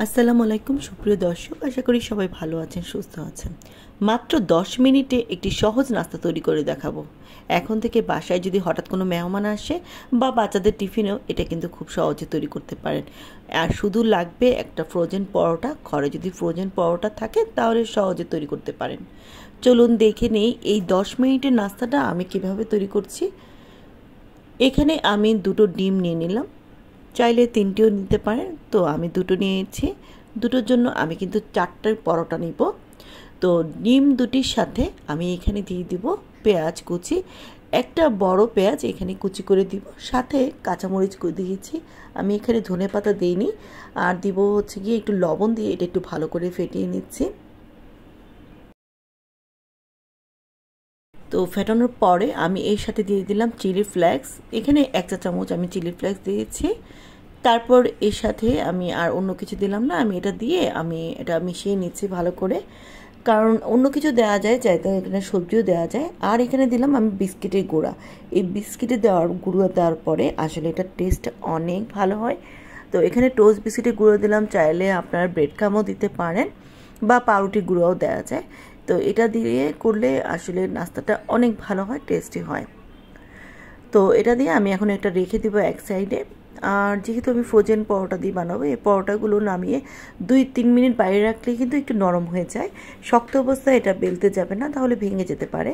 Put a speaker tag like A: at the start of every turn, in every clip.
A: আসসালামু আলাইকুম সুপ্রিয় দর্শক, আশা করি সবাই ভালো আছেন, সুস্থ আছেন। মাত্র 10 মিনিটে একটি সহজ নাস্তা তৈরি করে দেখাবো। এখন থেকে বাসায় যদি হঠাৎ কোনো মেহমান আসে বা বাচ্চাদের টিফিনেও এটা কিন্তু খুব সহজে তৈরি করতে পারেন। আর শুধু লাগবে একটা ফ্রোজেন পরোটা। ঘরে যদি ফ্রোজেন পরোটা থাকে তাহলে সহজে তৈরি করতে পারেন। চলুন দেখে নেই এই 10 মিনিটের নাস্তাটা আমি কিভাবে তৈরি করছি। এখানে আমি দুটো ডিম নিয়ে নিলাম, চাইলে 3টেও নিতে পারেন, তো আমি দুটো নিয়েছি। দুটোর জন্য আমি কিন্তু 4টা পরোটা নিব। তো ডিম দুটির সাথে আমি এখানে দিয়ে দিব পেঁয়াজ কুচি, একটা বড় পেঁয়াজ এখানে কুচি করে দিব, সাথে কাঁচামরিচ দিয়েছি। আমি এখানে ধনেপাতা দিইনি। আর দিব হচ্ছে গিয়ে একটু লবণ দিয়ে এটা একটু ভালো করে ফেটিয়ে নিচ্ছি। তো ফেটানোর পরে আমি এর সাথে দিয়ে দিলাম চিলি ফ্লেক্স। এখানে 1 চা চামচ আমি চিলি ফ্লেক্স দিয়েছি। তারপর এর সাথে আমি আর অন্য কিছু দিলাম না, আমি এটা দিয়ে আমি এটা মিশিয়ে নিচ্ছি ভালো করে, কারণ অন্য কিছু দেওয়া যায়, চাইতে এখানে সবজিও দেওয়া যায়। আর এখানে দিলাম আমি বিস্কিটের গুঁড়া। এই বিস্কিটের গুঁড়ো দেওয়ার পরে আসলে এটা টেস্ট অনেক ভালো হয়। তো এখানে টোস্ট বিস্কিটের গুঁড়ো দিলাম, চাইলে আপনার ব্রেড ক্রামও দিতে পারেন বা পাউরুটির গুঁড়োও দেওয়া যায়। তো এটা দিয়ে করলে আসলে নাস্তাটা অনেক ভালো হয়, টেস্টি হয়। তো এটা দিয়ে আমি এখন এটা রেখে দিব এক সাইডে। আর যেহেতু আমি ফ্রোজেন পরোটা দিয়ে বানাবো, এই পরোটাগুলো নামিয়ে 2-3 মিনিট বাইরে রাখলে কিন্তু একটু নরম হয়ে যায়। শক্ত অবস্থায় এটা বেলতে যাবে না, তাহলে ভেঙে যেতে পারে।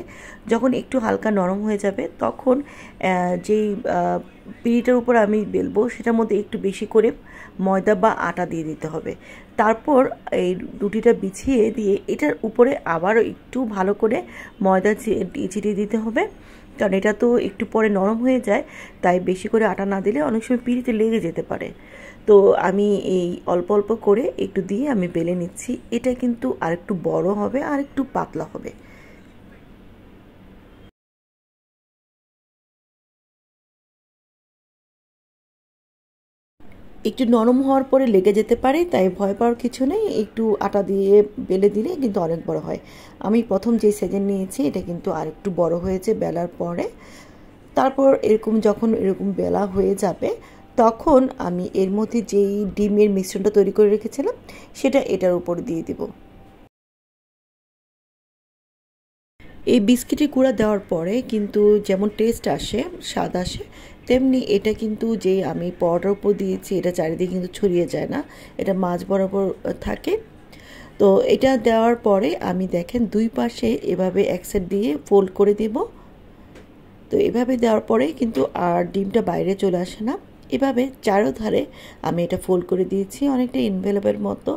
A: যখন একটু হালকা নরম হয়ে যাবে তখন যেই পিঁড়িটার উপর আমি বেলবো সেটার মধ্যে একটু বেশি করে ময়দা বা আটা দিয়ে দিতে হবে। তারপর এই রুটিটা বিছিয়ে দিয়ে এটার উপরে আবারও একটু ভালো করে ময়দা ছিটিয়ে দিতে হবে, কারণ এটা তো একটু পরে নরম হয়ে যায়। তাই বেশি করে আটা না দিলে অনেক সময় পিঁড়িতে লেগে যেতে পারে। তো আমি এই অল্প অল্প করে একটু দিয়ে আমি বেলে নিচ্ছি। এটা কিন্তু আরেকটু বড় হবে আর একটু পাতলা হবে। একটু নরম হওয়ার পরে লেগে যেতে পারে, তাই ভয় পাওয়ার কিছু নেই। একটু আটা দিয়ে বেলে দিলে কিন্তু অনেক বড় হয়। আমি প্রথম যে সাইজের নিয়েছি এটা কিন্তু আরেকটু বড় হয়েছে বেলার পরে। তারপর যখন এরকম বেলা হয়ে যাবে তখন আমি এর মধ্যে যেই ডিমের মিশ্রণটা তৈরি করে রেখেছিলাম সেটা এটার উপর দিয়ে দিব। এই বিস্কিটের গুঁড়া দেওয়ার পরে কিন্তু যেমন টেস্ট আসে, স্বাদ আসে, তেমনি এটা কিন্তু যে আমি পরোটার উপর দিয়েছি এটা চারিদিকে কিন্তু ছড়িয়ে যায় না, এটা মাঝ বরাবর থাকে। তো এটা দেওয়ার পরে আমি দেখেন দুই পাশে এভাবে এক সাইড দিয়ে ফোল্ড করে দেব। তো এভাবে দেওয়ার পরে কিন্তু আর ডিমটা বাইরে চলে আসে না। এভাবে চারোধারে আমি এটা ফোল্ড করে দিয়েছি, অনেকটা এনভেলপের মতো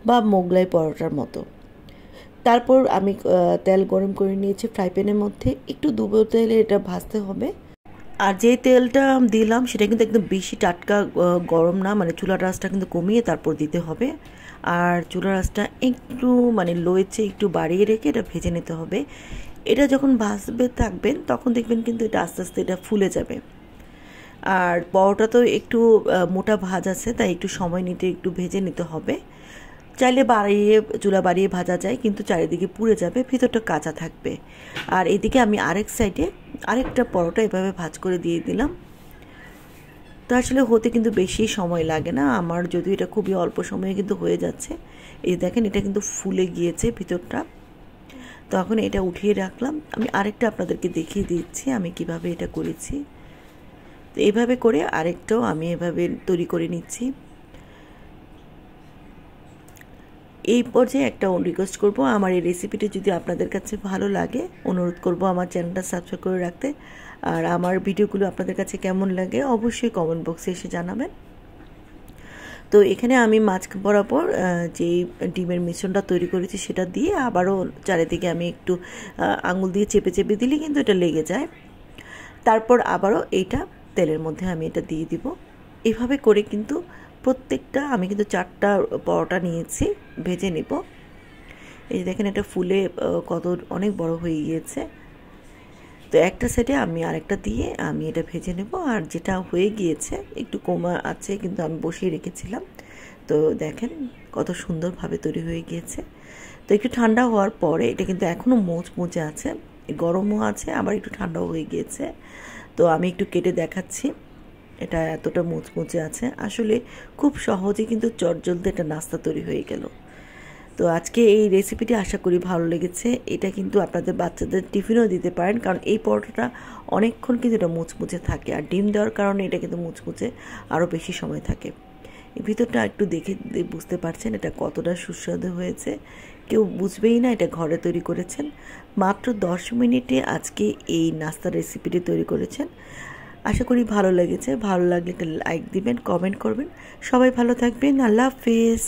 A: বা মোগলাই পরোটার মতো। তারপর আমি তেল গরম করে নিয়েছি ফ্রাই প্যানের মধ্যে, একটু ডুবো তেলে এটা ভাজতে হবে। আর যে তেলটা দিলাম সেটা কিন্তু একদম বেশি টাটকা গরম না, মানে চুলার আঁচটা কিন্তু কমিয়ে তারপর দিতে হবে। আর চুলার আঁচটা একটু মানে লোয়ের চেয়ে একটু বাড়িয়ে রেখে এটা ভেজে নিতে হবে। এটা যখন ভাজবে থাকবেন তখন দেখবেন কিন্তু এটা আস্তে আস্তে এটা ফুলে যাবে। আর পরোটা তো একটু মোটা ভাজ আছে, তাই একটু সময় নিতে একটু ভেজে নিতে হবে। চাইলে চুলা বাড়িয়ে ভাজা যায়, কিন্তু চারিদিকে পুড়ে যাবে, ভিতরটা কাঁচা থাকবে। আর এদিকে আমি আরেক সাইডে আরেকটা পরোটা এভাবে ভাজ করে দিয়ে দিলাম। তো আসলে হতে কিন্তু বেশি সময় লাগে না, আমার যদিও এটা খুবই অল্প সময়ে কিন্তু হয়ে যাচ্ছে। এই দেখেন এটা কিন্তু ফুলে গিয়েছে ভিতরটা। তখন এটা উঠিয়ে রাখলাম। আমি আরেকটা আপনাদেরকে দেখিয়ে দিচ্ছি আমি কিভাবে এটা করেছি। তো এইভাবে করে আরেকটাও আমি এভাবে তৈরি করে নিচ্ছি। এই পর্যায়ে একটা রিকোয়েস্ট করব, আমার এই রেসিপিটি যদি আপনাদের কাছে ভালো লাগে অনুরোধ করব আমার চ্যানেলটা সাবস্ক্রাইব করে রাখতে। আর আমার ভিডিওগুলো আপনাদের কাছে কেমন লাগে অবশ্যই কমেন্ট বক্সে এসে জানাবেন। তো এখানে আমি মাছ বরাবর যেই ডিমের মিশ্রণটা তৈরি করেছি সেটা দিয়ে আবারও চারিদিকে আমি একটু আঙুল দিয়ে চেপে চেপে দিলে কিন্তু এটা লেগে যায়। তারপর আবারও এইটা তেলের মধ্যে আমি এটা দিয়ে দিব। এভাবে করে কিন্তু প্রত্যেকটা আমি কিন্তু 4টা পরোটা নিয়েছি, ভেজে নেব। এই যে দেখেন এটা ফুলে কত অনেক বড় হয়ে গিয়েছে। তো একটা সাইডে আমি আরেকটা দিয়ে আমি এটা ভেজে নেব। আর যেটা হয়ে গিয়েছে একটু কমা আছে, কিন্তু আমি বসিয়ে রেখেছিলাম। তো দেখেন কত সুন্দরভাবে তৈরি হয়ে গিয়েছে। তো একটু ঠান্ডা হওয়ার পরে এটা কিন্তু এখনও মোচমোচে আছে, গরমও আছে, আবার একটু ঠান্ডাও হয়ে গিয়েছে। তো আমি একটু কেটে দেখাচ্ছি। এটা এতটা মুচমুচে আছে, আসলে খুব সহজে কিন্তু চটজলদি একটা নাস্তা তৈরি হয়ে গেল। তো আজকে এই রেসিপিটি আশা করি ভালো লেগেছে। এটা কিন্তু আপনাদের বাচ্চাদের টিফিনেও দিতে পারেন, কারণ এই পরোটাটা অনেকক্ষণ কিন্তু এটা মুচমুচে থাকে, আর ডিম দেওয়ার কারণে এটা কিন্তু মুচমুচে আরও বেশি সময় থাকে। এই ভিতরটা একটু দেখে বুঝতে পারছেন এটা কতটা সুস্বাদু হয়েছে, কেউ বুঝবেই না এটা ঘরে তৈরি করেছেন। মাত্র 10 মিনিটে আজকে এই নাস্তার রেসিপিটি তৈরি করেছেন। আশা করি ভালো লেগেছে। ভালো লাগলে একটা লাইক দিবেন, কমেন্ট করবেন। সবাই ভালো থাকবেন। আল্লাহ হাফেজ।